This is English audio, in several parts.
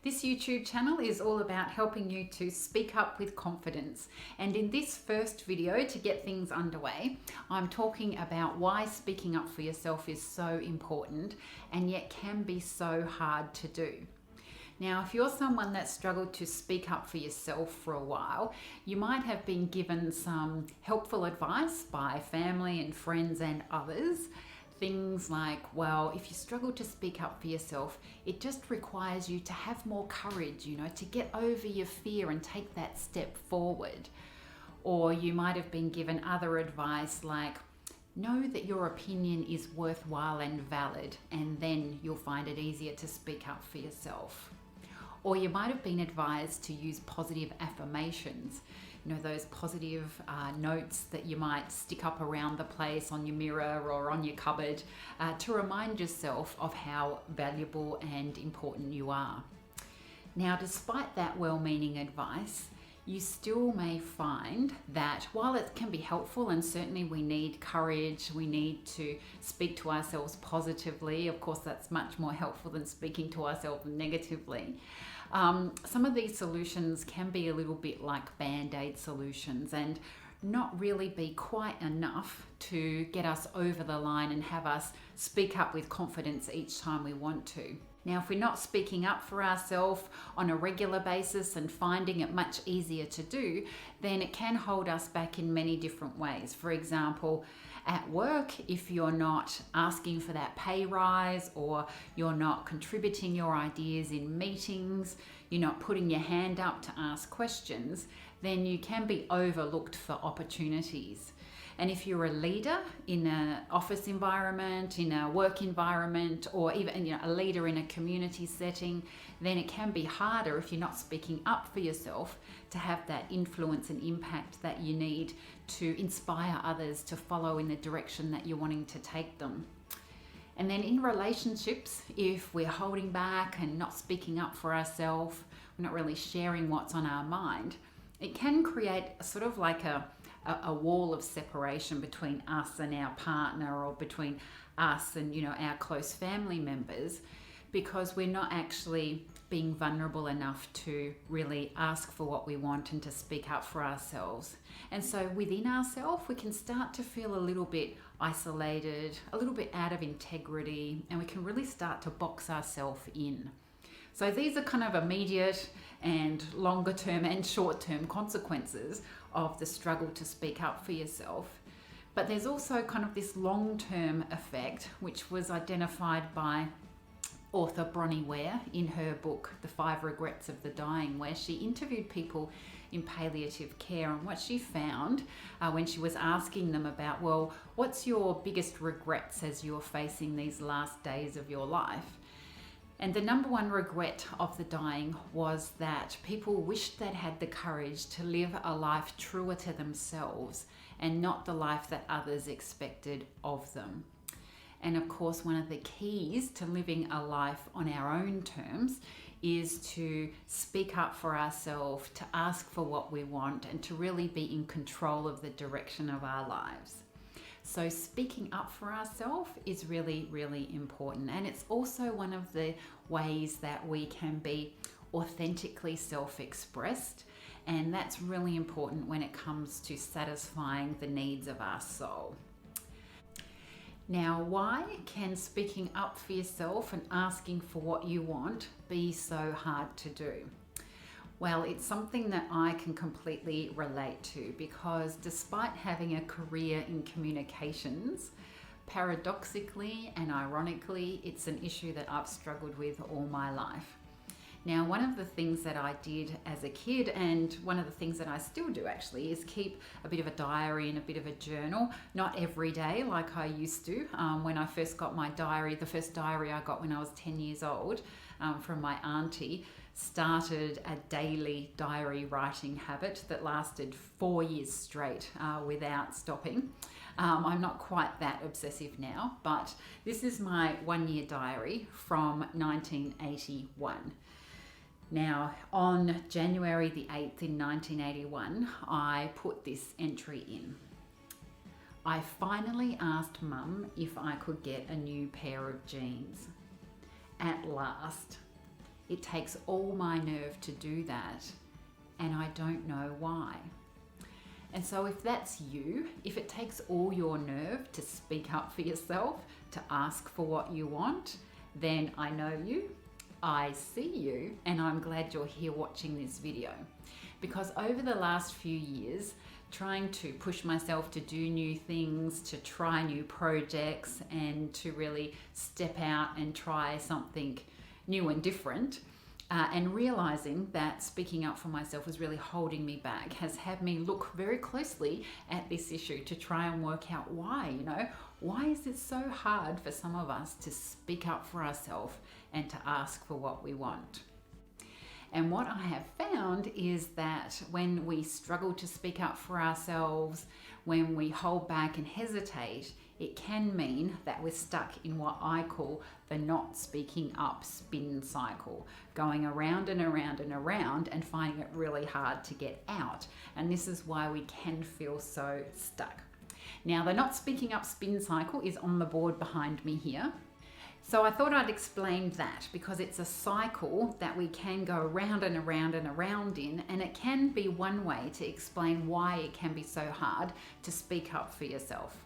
This YouTube channel is all about helping you to speak up with confidence. And in this first video, to get things underway, I'm talking about why speaking up for yourself is so important and yet can be so hard to do. Now, if you're someone that struggled to speak up for yourself for a while, you might have been given some helpful advice by family and friends and others. Things like, well, if you struggle to speak up for yourself, it just requires you to have more courage, to get over your fear and take that step forward. Or you might have been given other advice like, know that your opinion is worthwhile and valid, and then you'll find it easier to speak up for yourself. Or you might have been advised to use positive affirmations, those positive notes that you might stick up around the place on your mirror or on your cupboard to remind yourself of how valuable and important you are. Now, despite that well-meaning advice, you still may find that while it can be helpful, and certainly we need courage, we need to speak to ourselves positively. Of course, that's much more helpful than speaking to ourselves negatively. Some of these solutions can be a little bit like band-aid solutions and not really be quite enough to get us over the line and have us speak up with confidence each time we want to. Now, if we're not speaking up for ourselves on a regular basis and finding it much easier to do, then it can hold us back in many different ways. For example, at work, if you're not asking for that pay rise, or you're not contributing your ideas in meetings, you're not putting your hand up to ask questions, then you can be overlooked for opportunities. And if you're a leader in an office environment, in a work environment, or even a leader in a community setting, then it can be harder if you're not speaking up for yourself to have that influence and impact that you need to inspire others to follow in the direction that you're wanting to take them. And then in relationships, if we're holding back and not speaking up for ourselves, we're not really sharing what's on our mind, it can create sort of like a wall of separation between us and our partner, or between us and our close family members, because we're not actually being vulnerable enough to really ask for what we want and to speak up for ourselves. And so within ourselves, we can start to feel a little bit isolated, a little bit out of integrity, and we can really start to box ourselves in. So these are kind of immediate and longer term and short term consequences of the struggle to speak up for yourself. But there's also kind of this long term effect, which was identified by author Bronnie Ware in her book, The 5 Regrets of the Dying, where she interviewed people in palliative care. And what she found when she was asking them about, well, what's your biggest regrets as you're facing these last days of your life? And the number one regret of the dying was that people wished they'd had the courage to live a life truer to themselves and not the life that others expected of them. And of course, one of the keys to living a life on our own terms is to speak up for ourselves, to ask for what we want, and to really be in control of the direction of our lives. So speaking up for ourselves is really, really important. And it's also one of the ways that we can be authentically self-expressed. And that's really important when it comes to satisfying the needs of our soul. Now, why can speaking up for yourself and asking for what you want be so hard to do? Well, it's something that I can completely relate to, because despite having a career in communications, paradoxically and ironically, it's an issue that I've struggled with all my life. Now, one of the things that I did as a kid, and one of the things that I still do actually, is keep a bit of a diary and a bit of a journal. Not every day like I used to. When I first got my diary, the first diary I got when I was 10 years old from my auntie, started a daily diary writing habit that lasted 4 years straight without stopping. I'm not quite that obsessive now, but this is my 1-year diary from 1981. Now, on January the 8th in 1981, I put this entry in. I finally asked Mum if I could get a new pair of jeans. At last. It takes all my nerve to do that, and I don't know why. And so if that's you, if it takes all your nerve to speak up for yourself, to ask for what you want, then I know you, I see you, and I'm glad you're here watching this video. Because over the last few years, trying to push myself to do new things, to try new projects, and to really step out and try something new and different, and realizing that speaking up for myself was really holding me back, has had me look very closely at this issue to try and work out why, why is it so hard for some of us to speak up for ourselves and to ask for what we want? And what I have found is that when we struggle to speak up for ourselves, when we hold back and hesitate, it can mean that we're stuck in what I call the not speaking up spin cycle, going around and around and around and finding it really hard to get out. And this is why we can feel so stuck. Now, the not speaking up spin cycle is on the board behind me here. So I thought I'd explain that because it's a cycle that we can go around and around and around in, and it can be one way to explain why it can be so hard to speak up for yourself.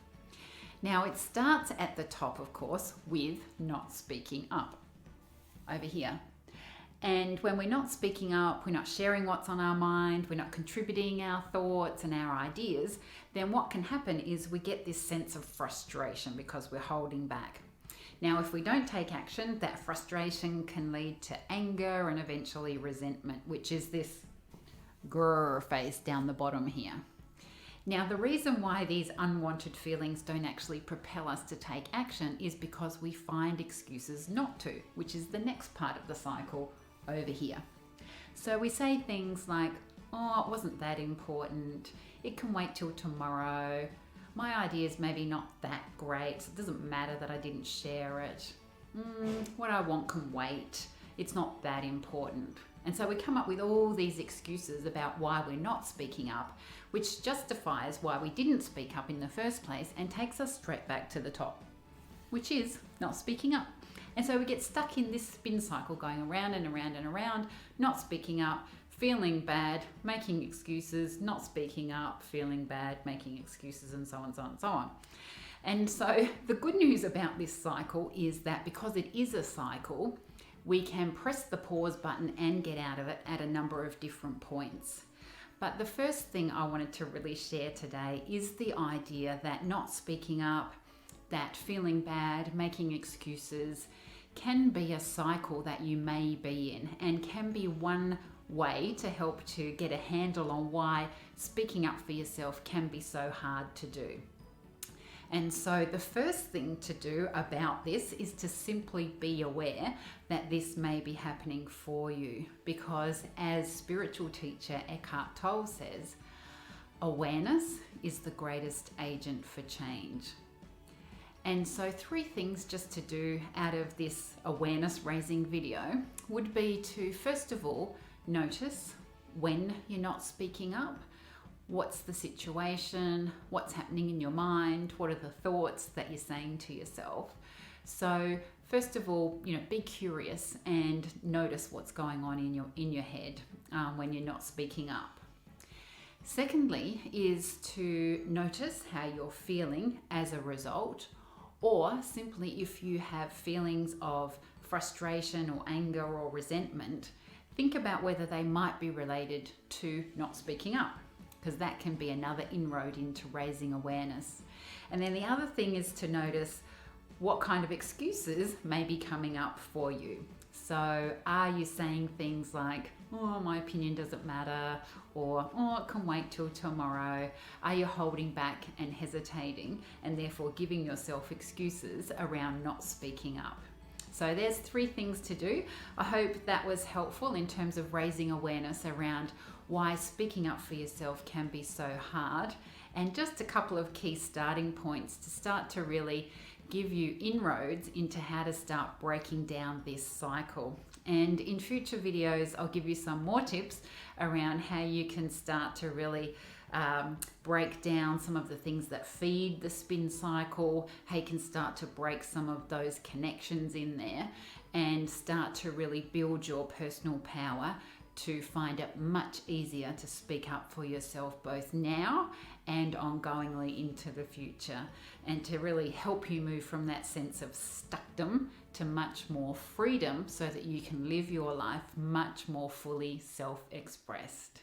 Now, it starts at the top, of course, with not speaking up over here. And when we're not speaking up, we're not sharing what's on our mind, we're not contributing our thoughts and our ideas, then what can happen is we get this sense of frustration because we're holding back. Now, if we don't take action, that frustration can lead to anger and eventually resentment, which is this grrr face down the bottom here. Now, the reason why these unwanted feelings don't actually propel us to take action is because we find excuses not to, which is the next part of the cycle over here. So we say things like, oh, it wasn't that important, it can wait till tomorrow, my idea is maybe not that great, so it doesn't matter that I didn't share it, what I want can wait, it's not that important. And so we come up with all these excuses about why we're not speaking up, which justifies why we didn't speak up in the first place and takes us straight back to the top, which is not speaking up. And so we get stuck in this spin cycle going around and around and around, not speaking up, feeling bad, making excuses, not speaking up, feeling bad, making excuses, and so on, so on, so on. And so the good news about this cycle is that because it is a cycle, we can press the pause button and get out of it at a number of different points. But the first thing I wanted to really share today is the idea that not speaking up, that feeling bad, making excuses, can be a cycle that you may be in and can be one way to help to get a handle on why speaking up for yourself can be so hard to do. And so the first thing to do about this is to simply be aware that this may be happening for you, because as spiritual teacher Eckhart Tolle says, awareness is the greatest agent for change. And so 3 things just to do out of this awareness raising video would be to, first of all, notice when you're not speaking up. What's the situation? What's happening in your mind? What are the thoughts that you're saying to yourself? So first of all, be curious and notice what's going on in your head when you're not speaking up. Secondly is to notice how you're feeling as a result, or simply if you have feelings of frustration or anger or resentment, think about whether they might be related to not speaking up, because that can be another inroad into raising awareness. And then the other thing is to notice what kind of excuses may be coming up for you. So are you saying things like, oh, my opinion doesn't matter, or oh, it can wait till tomorrow? Are you holding back and hesitating and therefore giving yourself excuses around not speaking up? So there's 3 things to do. I hope that was helpful in terms of raising awareness around why speaking up for yourself can be so hard, and just a couple of key starting points to start to really give you inroads into how to start breaking down this cycle. And in future videos, I'll give you some more tips around how you can start to really break down some of the things that feed the spin cycle, how you can start to break some of those connections in there, and start to really build your personal power to find it much easier to speak up for yourself both now and ongoingly into the future, and to really help you move from that sense of stuckdom to much more freedom so that you can live your life much more fully self-expressed.